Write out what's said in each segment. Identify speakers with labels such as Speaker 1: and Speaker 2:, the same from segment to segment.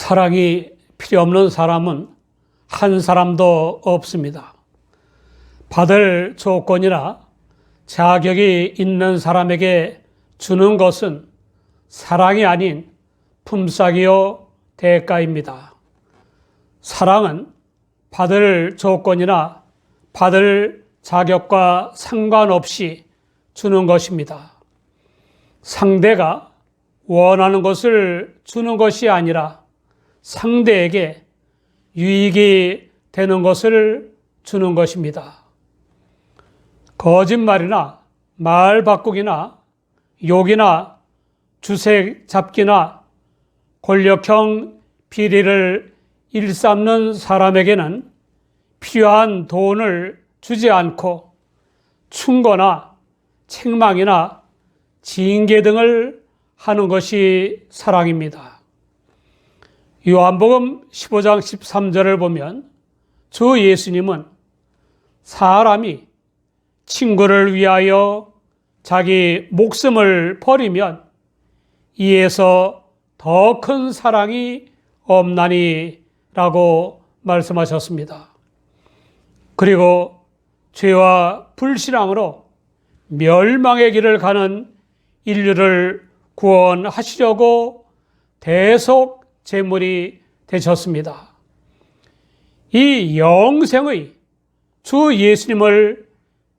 Speaker 1: 사랑이 필요 없는 사람은 한 사람도 없습니다. 받을 조건이나 자격이 있는 사람에게 주는 것은 사랑이 아닌 품삯이요 대가입니다. 사랑은 받을 조건이나 받을 자격과 상관없이 주는 것입니다. 상대가 원하는 것을 주는 것이 아니라 상대에게 유익이 되는 것을 주는 것입니다. 거짓말이나 말 바꾸기나 욕이나 주색 잡기나 권력형 비리를 일삼는 사람에게는 필요한 돈을 주지 않고 충고나 책망이나 징계 등을 하는 것이 사랑입니다. 요한복음 15장 13절을 보면 주 예수님은 사람이 친구를 위하여 자기 목숨을 버리면 이에서 더 큰 사랑이 없나니 라고 말씀하셨습니다. 그리고 죄와 불신앙으로 멸망의 길을 가는 인류를 구원하시려고 대속 제물이 되셨습니다. 이 영생의 주 예수님을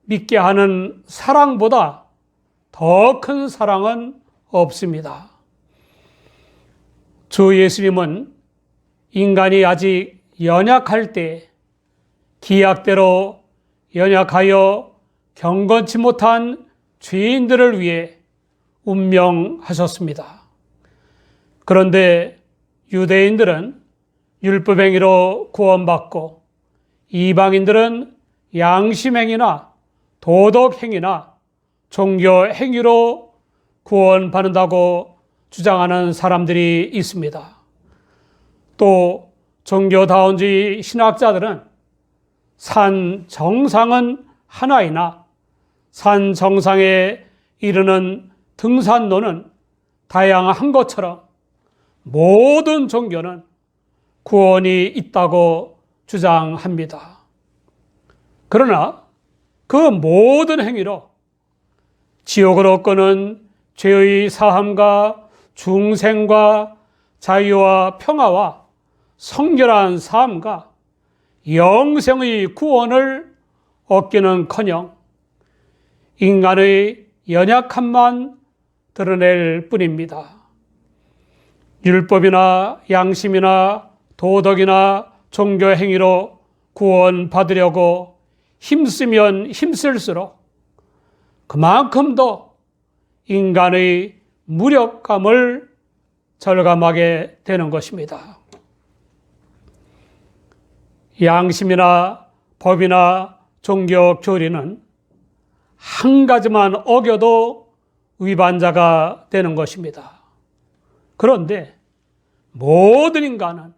Speaker 1: 믿게 하는 사랑보다 더 큰 사랑은 없습니다. 주 예수님은 인간이 아직 연약할 때 기약대로 연약하여 경건치 못한 죄인들을 위해 운명하셨습니다. 그런데 유대인들은 율법행위로 구원받고 이방인들은 양심행위나 도덕행위나 종교행위로 구원받는다고 주장하는 사람들이 있습니다. 또 종교다원주의 신학자들은 산 정상은 하나이나 산 정상에 이르는 등산로는 다양한 것처럼 모든 종교는 구원이 있다고 주장합니다. 그러나 그 모든 행위로 지옥으로 끄는 죄의 사함과 중생과 자유와 평화와 성결한 삶과 영생의 구원을 얻기는커녕 인간의 연약함만 드러낼 뿐입니다. 율법이나 양심이나 도덕이나 종교 행위로 구원받으려고 힘쓰면 힘쓸수록 그만큼 더 인간의 무력감을 절감하게 되는 것입니다. 양심이나 법이나 종교 교리는 한 가지만 어겨도 위반자가 되는 것입니다. 그런데 모든 인간은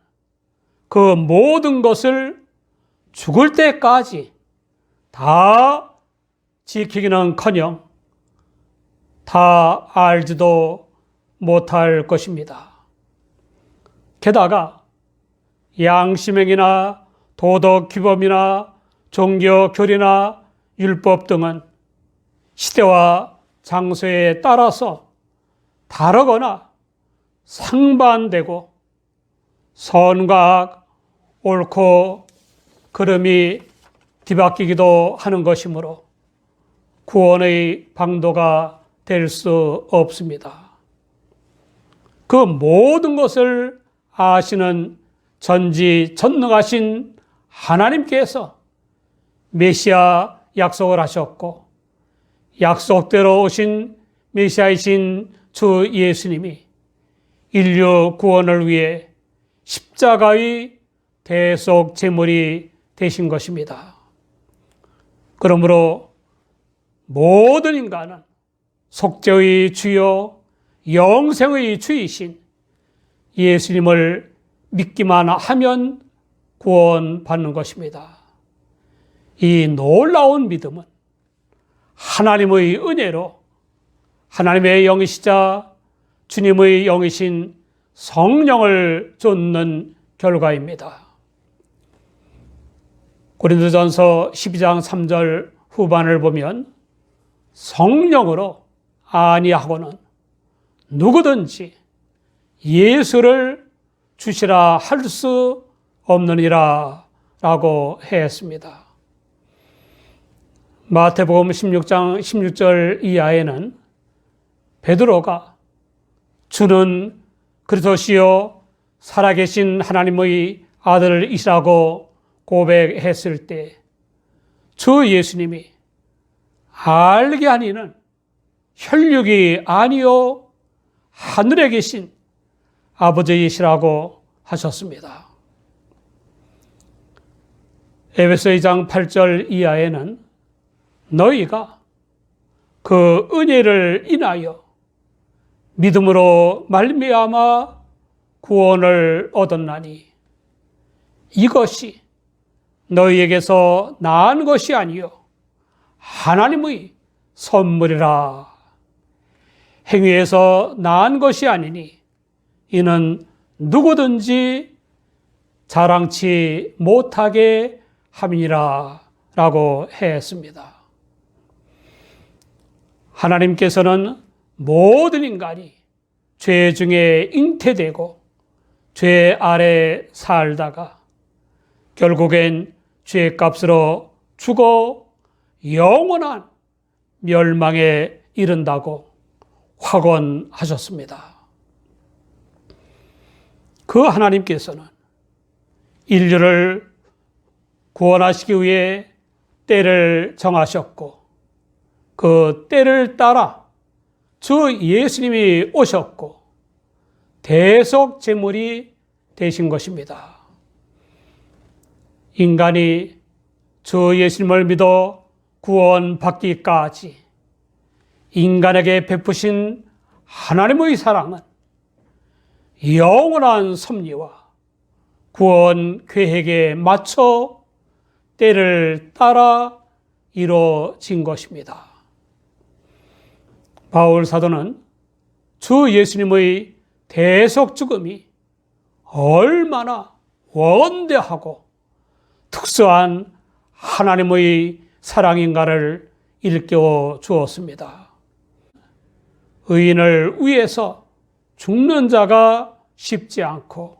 Speaker 1: 그 모든 것을 죽을 때까지 다 지키기는커녕 다 알지도 못할 것입니다. 게다가 양심행위나 도덕 규범이나 종교 교리나 율법 등은 시대와 장소에 따라서 다르거나 상반되고 선과 악, 옳고 그름이 뒤바뀌기도 하는 것이므로 구원의 방도가 될 수 없습니다. 그 모든 것을 아시는 전지전능하신 하나님께서 메시아 약속을 하셨고 약속대로 오신 메시아이신 주 예수님이 인류 구원을 위해 십자가의 대속 제물이 되신 것입니다. 그러므로 모든 인간은 속죄의 주요 영생의 주이신 예수님을 믿기만 하면 구원받는 것입니다. 이 놀라운 믿음은 하나님의 은혜로 하나님의 영이시자 주님의 영이신 성령을 쫓는 결과입니다. 고린도전서 12장 3절 후반을 보면 성령으로 아니하고는 누구든지 예수를 주시라 할 수 없느니라 라고 했습니다. 마태복음 16장 16절 이하에는 베드로가 주는 그리스도시요 살아계신 하나님의 아들이시라고 고백했을 때 주 예수님이 알게 아니는 혈육이 아니요 하늘에 계신 아버지이시라고 하셨습니다. 에베소 2장 8절 이하에는 너희가 그 은혜를 인하여 믿음으로 말미암아 구원을 얻었나니 이것이 너희에게서 난 것이 아니요 하나님의 선물이라. 행위에서 난 것이 아니니 이는 누구든지 자랑치 못하게 함이니라 라고 했습니다. 하나님께서는 모든 인간이 죄 중에 잉태되고 죄 아래 살다가 결국엔 죄값으로 죽어 영원한 멸망에 이른다고 확언하셨습니다. 그 하나님께서는 인류를 구원하시기 위해 때를 정하셨고 그 때를 따라 주 예수님이 오셨고 대속 제물이 되신 것입니다. 인간이 주 예수님을 믿어 구원받기까지 인간에게 베푸신 하나님의 사랑은 영원한 섭리와 구원 계획에 맞춰 때를 따라 이루어진 것입니다. 바울 사도는 주 예수님의 대속 죽음이 얼마나 원대하고 특수한 하나님의 사랑인가를 일깨워 주었습니다. 의인을 위해서 죽는 자가 쉽지 않고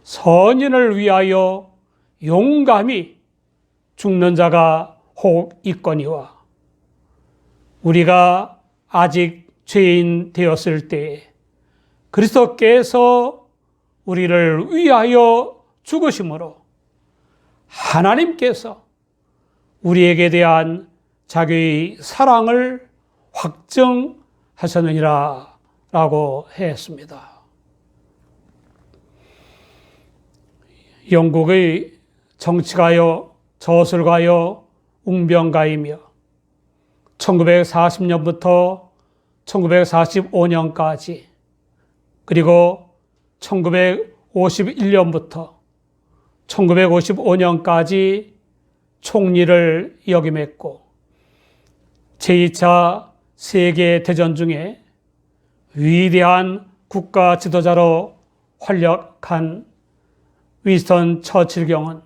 Speaker 1: 선인을 위하여 용감히 죽는 자가 혹 있거니와 우리가 아직 죄인 되었을 때에 그리스도께서 우리를 위하여 죽으심으로 하나님께서 우리에게 대한 자기의 사랑을 확증하셨느니라 라고 했습니다. 영국의 정치가요, 저술가요, 웅변가이며 1940년부터 1945년까지 그리고 1951년부터 1955년까지 총리를 역임했고 제2차 세계대전 중에 위대한 국가 지도자로 활약한 윈스턴 처칠 경은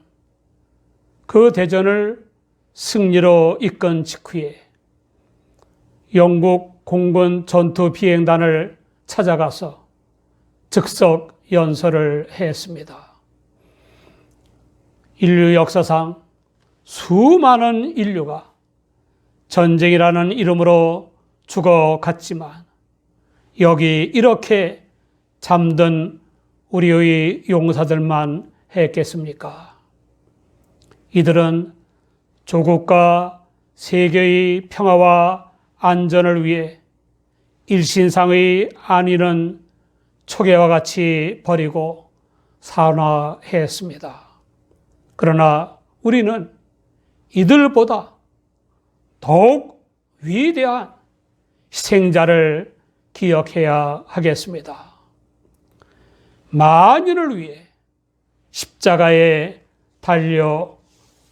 Speaker 1: 그 대전을 승리로 이끈 직후에 영국 공군 전투 비행단을 찾아가서 즉석 연설을 했습니다. 인류 역사상 수많은 인류가 전쟁이라는 이름으로 죽어갔지만 여기 이렇게 잠든 우리의 용사들만 했겠습니까? 이들은 조국과 세계의 평화와 안전을 위해 일신상의 안위는 초계와 같이 버리고 산화했습니다. 그러나 우리는 이들보다 더욱 위대한 희생자를 기억해야 하겠습니다. 만인을 위해 십자가에 달려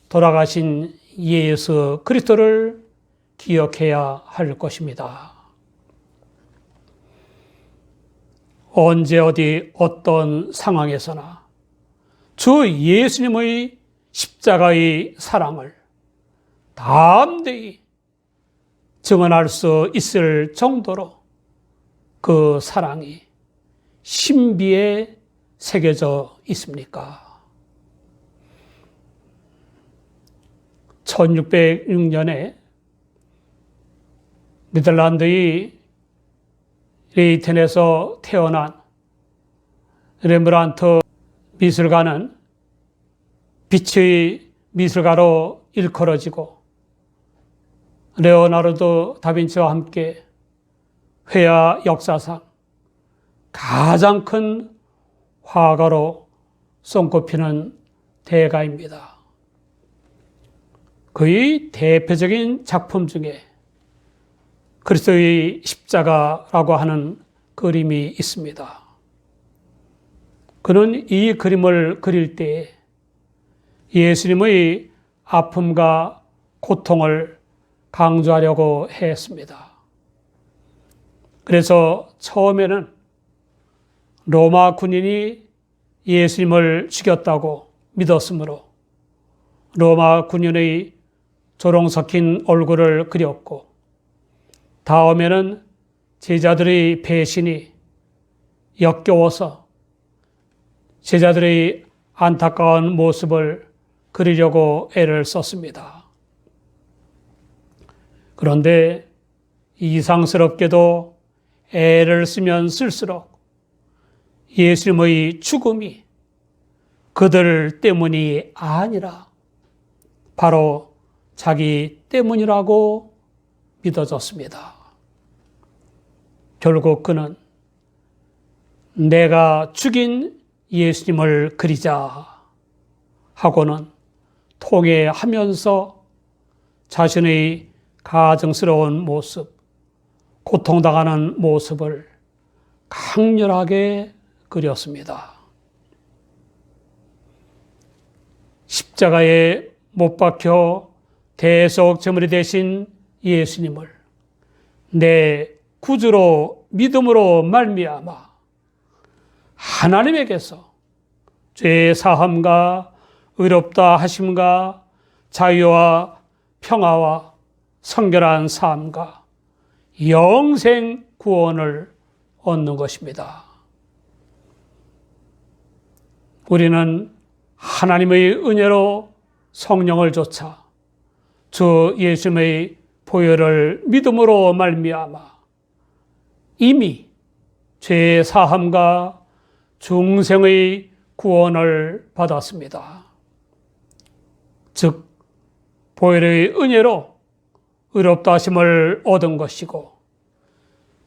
Speaker 1: 돌아가신 예수 그리스도를 기억해야 할 것입니다. 언제 어디 어떤 상황에서나 주 예수님의 십자가의 사랑을 담대히 증언할 수 있을 정도로 그 사랑이 신비에 새겨져 있습니까? 1606년에 네덜란드의 레이텐에서 태어난 렘브란트 미술가는 빛의 미술가로 일컬어지고 레오나르도 다빈치와 함께 회화 역사상 가장 큰 화가로 손꼽히는 대가입니다. 그의 대표적인 작품 중에 그리스도의 십자가라고 하는 그림이 있습니다. 그는 이 그림을 그릴 때에 예수님의 아픔과 고통을 강조하려고 했습니다. 그래서 처음에는 로마 군인이 예수님을 죽였다고 믿었으므로 로마 군인의 조롱 섞인 얼굴을 그렸고, 다음에는 제자들의 배신이 역겨워서 제자들의 안타까운 모습을 그리려고 애를 썼습니다. 그런데 이상스럽게도 애를 쓰면 쓸수록 예수님의 죽음이 그들 때문이 아니라 바로 자기 때문이라고 믿어졌습니다. 결국 그는 내가 죽인 예수님을 그리자 하고는 통회하면서 자신의 가증스러운 모습, 고통당하는 모습을 강렬하게 그렸습니다. 십자가에 못 박혀 대속 제물이 되신 예수님을 내 구주로 믿음으로 말미암아 하나님에게서 죄 사함과 의롭다 하심과 자유와 평화와 성결한 삶과 영생 구원을 얻는 것입니다. 우리는 하나님의 은혜로 성령을 좇아 주 예수님의 보혈을 믿음으로 말미암아 이미 죄 사함과 중생의 구원을 받았습니다. 즉 보혈의 은혜로 의롭다 하심을 얻은 것이고,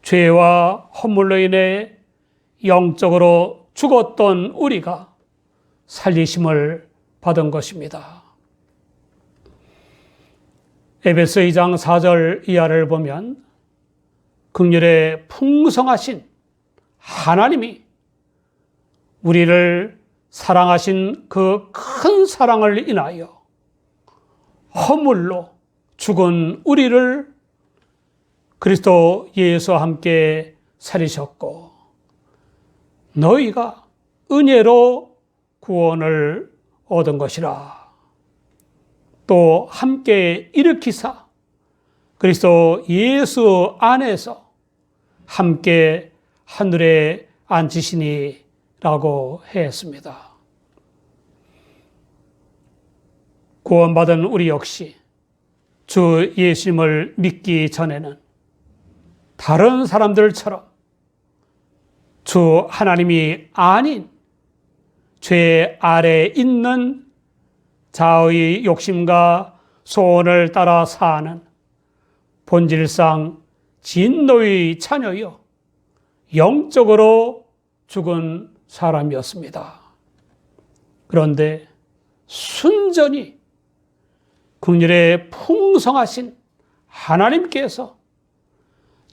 Speaker 1: 죄와 허물로 인해 영적으로 죽었던 우리가 살리심을 받은 것입니다. 에베소 2장 4절 이하를 보면 긍휼에 풍성하신 하나님이 우리를 사랑하신 그 큰 사랑을 인하여 허물로 죽은 우리를 그리스도 예수와 함께 살리셨고, 너희가 은혜로 구원을 얻은 것이라. 또 함께 일으키사 그리스도 예수 안에서 함께 하늘에 앉히시니 라고 했습니다. 구원받은 우리 역시 주 예수님을 믿기 전에는 다른 사람들처럼 주 하나님이 아닌 죄 아래 있는 자의 욕심과 소원을 따라 사는 본질상 진노의 자녀여 영적으로 죽은 사람이었습니다. 그런데 순전히 긍휼에 풍성하신 하나님께서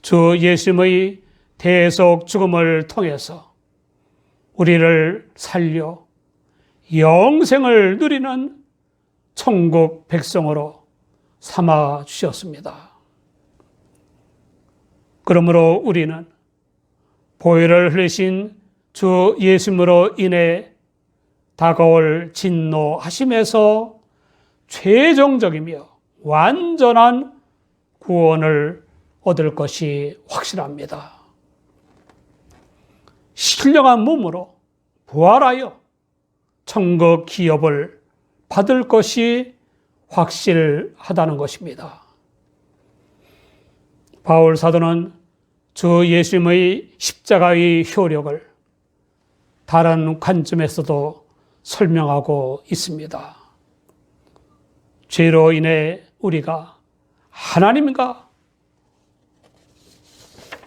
Speaker 1: 주 예수님의 대속 죽음을 통해서 우리를 살려 영생을 누리는 천국 백성으로 삼아 주셨습니다. 그러므로 우리는 보혈을 흘리신 주 예수님으로 인해 다가올 진노하심에서 최종적이며 완전한 구원을 얻을 것이 확실합니다. 신령한 몸으로 부활하여 천국 기업을 받을 것이 확실하다는 것입니다. 바울 사도는 주 예수님의 십자가의 효력을 다른 관점에서도 설명하고 있습니다. 죄로 인해 우리가 하나님과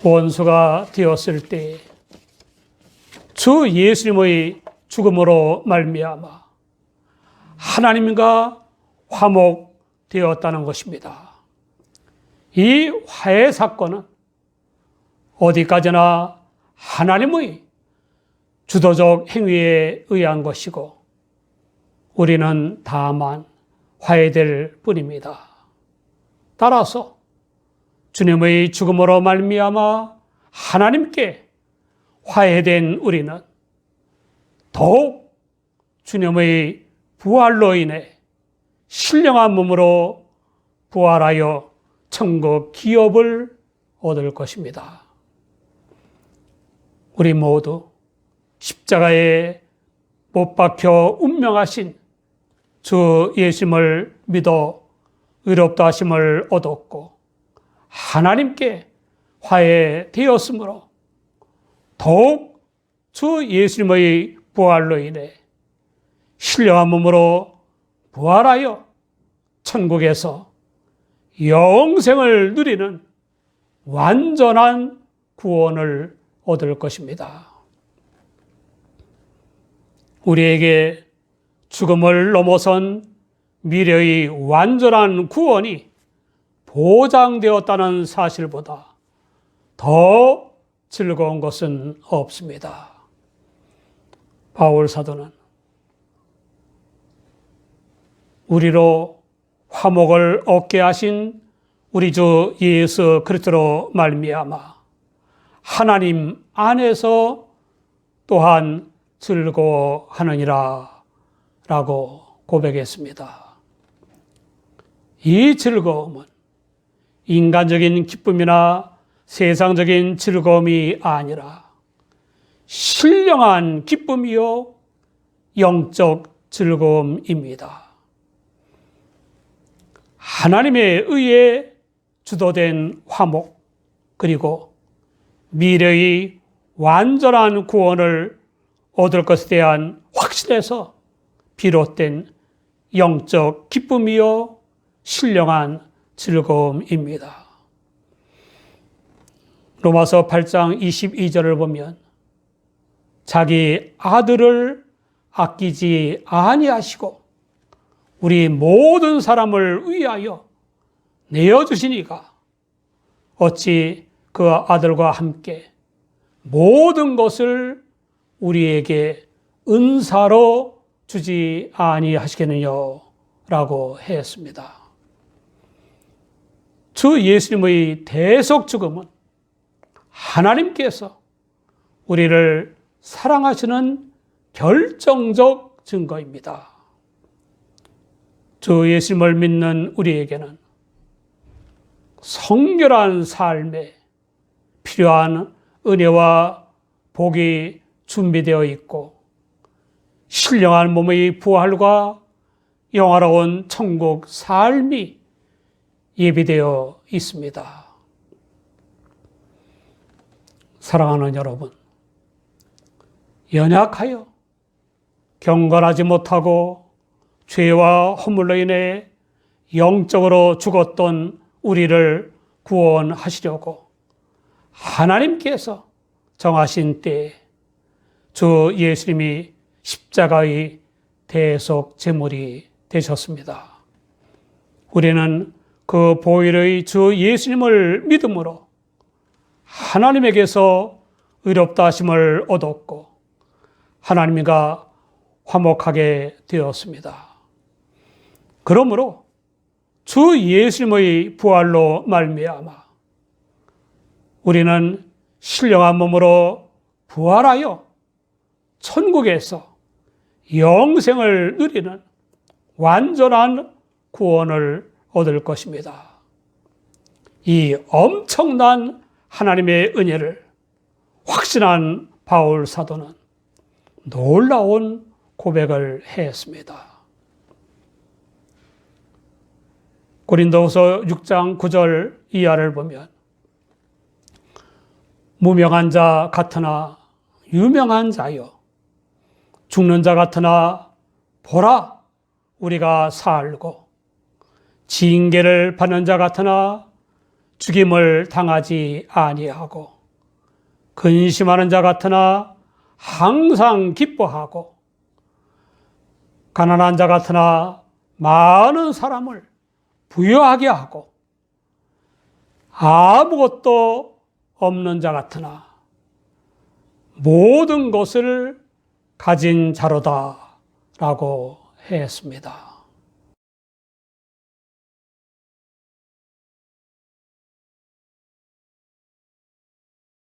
Speaker 1: 원수가 되었을 때 주 예수님의 죽음으로 말미암아 하나님과 화목되었다는 것입니다. 이 화해 사건은 어디까지나 하나님의 주도적 행위에 의한 것이고 우리는 다만 화해될 뿐입니다. 따라서 주님의 죽음으로 말미암아 하나님께 화해된 우리는 더욱 주님의 부활로 인해 신령한 몸으로 부활하여 천국 기업을 얻을 것입니다. 우리 모두 십자가에 못 박혀 운명하신 주 예수님을 믿어 의롭다 하심을 얻었고 하나님께 화해되었으므로 더욱 주 예수님의 부활로 인해 신령한 몸으로 부활하여 천국에서 영생을 누리는 완전한 구원을 얻을 것입니다. 우리에게 죽음을 넘어선 미래의 완전한 구원이 보장되었다는 사실보다 더 즐거운 것은 없습니다. 바울 사도는 우리로 화목을 얻게 하신 우리 주 예수 그리스도로 말미암아 하나님 안에서 또한 즐거워하느니라 라고 고백했습니다. 이 즐거움은 인간적인 기쁨이나 세상적인 즐거움이 아니라 신령한 기쁨이요 영적 즐거움입니다. 하나님에 의해 주도된 화목 그리고 미래의 완전한 구원을 얻을 것에 대한 확신에서 비롯된 영적 기쁨이요 신령한 즐거움입니다. 로마서 8장 22절을 보면 자기 아들을 아끼지 아니하시고 우리 모든 사람을 위하여 내어주시니가 어찌 그 아들과 함께 모든 것을 우리에게 은사로 주지 아니하시겠느냐 라고 했습니다. 주 예수님의 대속 죽음은 하나님께서 우리를 사랑하시는 결정적 증거입니다. 주 예수님을 믿는 우리에게는 성결한 삶에 필요한 은혜와 복이 준비되어 있고 신령한 몸의 부활과 영화로운 천국 삶이 예비되어 있습니다. 사랑하는 여러분, 연약하여 경건하지 못하고 죄와 허물로 인해 영적으로 죽었던 우리를 구원하시려고 하나님께서 정하신 때에 주 예수님이 십자가의 대속 제물이 되셨습니다. 우리는 그 보혈의 주 예수님을 믿음으로 하나님에게서 의롭다 하심을 얻었고 하나님과 화목하게 되었습니다. 그러므로 주 예수님의 부활로 말미암아 우리는 신령한 몸으로 부활하여 천국에서 영생을 누리는 완전한 구원을 얻을 것입니다. 이 엄청난 하나님의 은혜를 확신한 바울 사도는 놀라운 고백을 했습니다. 고린도후서 6장 9절 이하를 보면 무명한 자 같으나 유명한 자여 죽는 자 같으나 보라 우리가 살고 징계를 받는 자 같으나 죽임을 당하지 아니하고 근심하는 자 같으나 항상 기뻐하고 가난한 자 같으나 많은 사람을 부유하게 하고 아무것도 없는 자 같으나 모든 것을 가진 자로다 라고 했습니다.